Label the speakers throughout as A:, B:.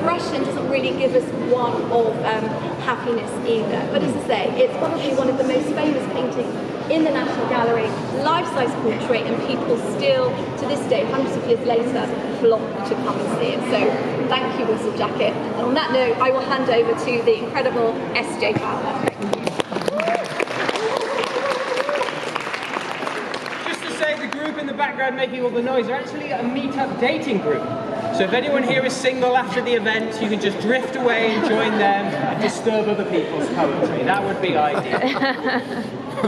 A: expression doesn't really give us one of happiness either. But as I say, it's probably one of the most famous paintings in the National Gallery, life-size portrait, and people still, to this day, hundreds of years later, flock to come and see it. So thank you, Whistlejacket. And on that note, I will hand over to the incredible SJ Fowler.
B: The group in the background making all the noise are actually a meet-up dating group. So if anyone here is single after the event, you can just drift away and join them and disturb other people's poetry. That would be ideal.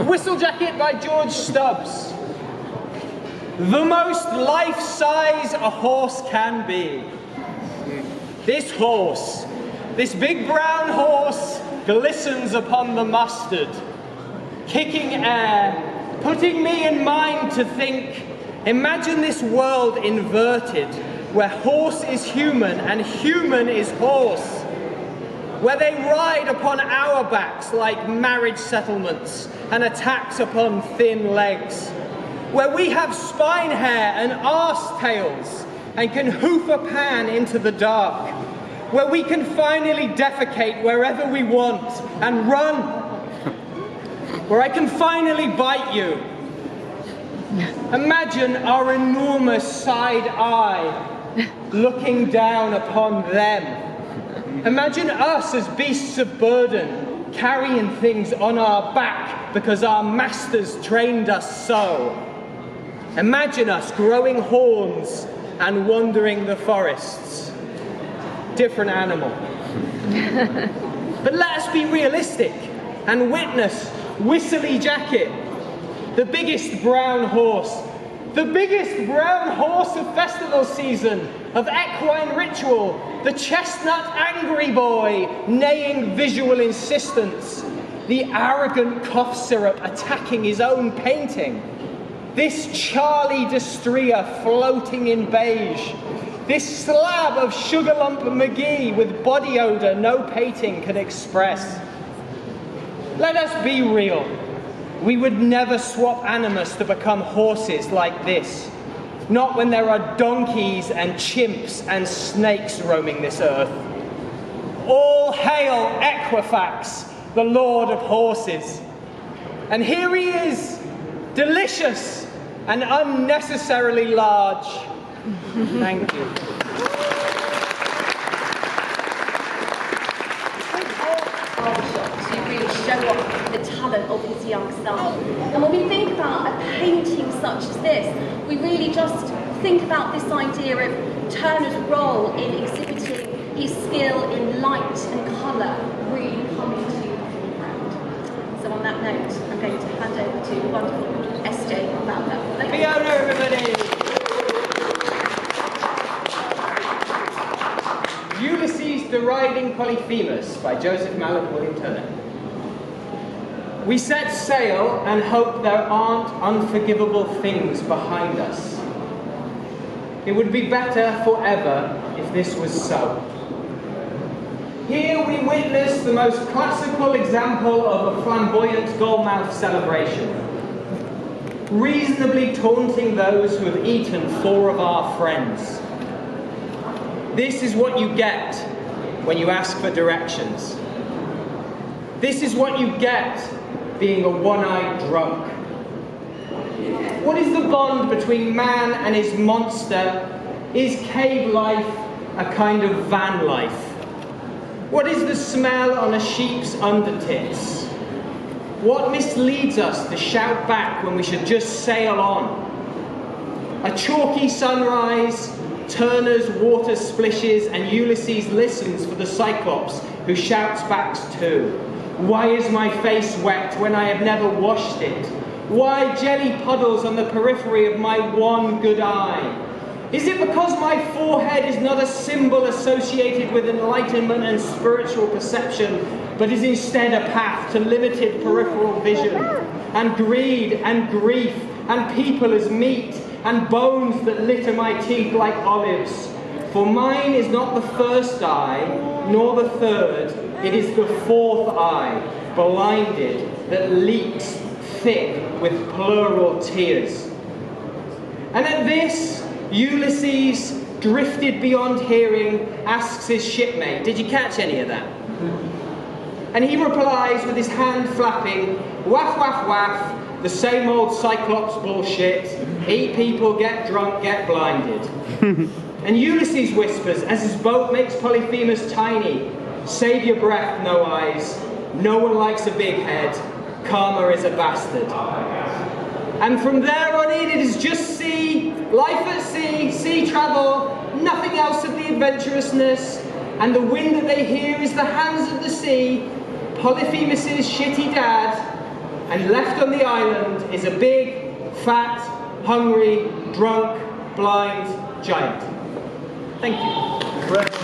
B: Whistlejacket by George Stubbs. The most life-size a horse can be. This horse, this big brown horse, glistens upon the mustard, kicking air, putting me in mind to think. Imagine this world inverted, where horse is human and human is horse, where they ride upon our backs like marriage settlements and attacks upon thin legs, where we have spine hair and arse tails and can hoof a pan into the dark, where we can finally defecate wherever we want and run, where I can finally bite you. Imagine our enormous side eye looking down upon them. Imagine us as beasts of burden, carrying things on our back because our masters trained us so. Imagine us growing horns and wandering the forests. Different animal. But let us be realistic and witness Whistlejacket, the biggest brown horse of festival season, of equine ritual, the chestnut angry boy, neighing visual insistence, the arrogant cough syrup attacking his own painting, this Charlie Destria floating in beige, this slab of Sugar Lump McGee with body odor no painting can express. Let us be real. We would never swap animus to become horses like this. Not when there are donkeys and chimps and snakes roaming this earth. All hail Equifax, the lord of horses. And here he is, delicious and unnecessarily large. Thank you.
A: To really show off the talent of his young son. And when we think about a painting such as this, we really just think about this idea of Turner's role in exhibiting his skill in light and colour really coming to the foreground. So on that note, I'm going to hand over to the wonderful SJ Fowler.
B: Fiona, everybody! Ulysses deriding Polyphemus by Joseph Mallet William Turner. We set sail and hope there aren't unforgivable things behind us. It would be better forever if this was so. Here we witness the most classical example of a flamboyant goalmouth celebration, reasonably taunting those who have eaten 4 of our friends. This is what you get when you ask for directions. This is what you get being a one-eyed drunk. What is the bond between man and his monster? Is cave life a kind of van life? What is the smell on a sheep's undertits? What misleads us to shout back when we should just sail on? A chalky sunrise, Turner's water splishes, and Ulysses listens for the Cyclops, who shouts back too. Why is my face wet when I have never washed it? Why jelly puddles on the periphery of my one good eye? Is it because my forehead is not a symbol associated with enlightenment and spiritual perception, but is instead a path to limited peripheral vision, and greed and grief and people as meat, and bones that litter my teeth like olives? For mine is not the first eye, nor the third, it is the fourth eye, blinded, that leaks thick with plural tears. And at this, Ulysses drifted beyond hearing, asks his shipmate, "Did you catch any of that?" And he replies with his hand flapping, "Waff, waff, waff, the same old Cyclops bullshit. Eat people, get drunk, get blinded." And Ulysses whispers as his boat makes Polyphemus tiny, "Save your breath, no eyes. No one likes a big head. Karma is a bastard." And from there on in, it is just sea, life at sea, sea travel, nothing else of the adventurousness, and the wind that they hear is the hands of the sea, Polyphemus's shitty dad, and left on the island is a big, fat, hungry, drunk, blind giant. Thank you.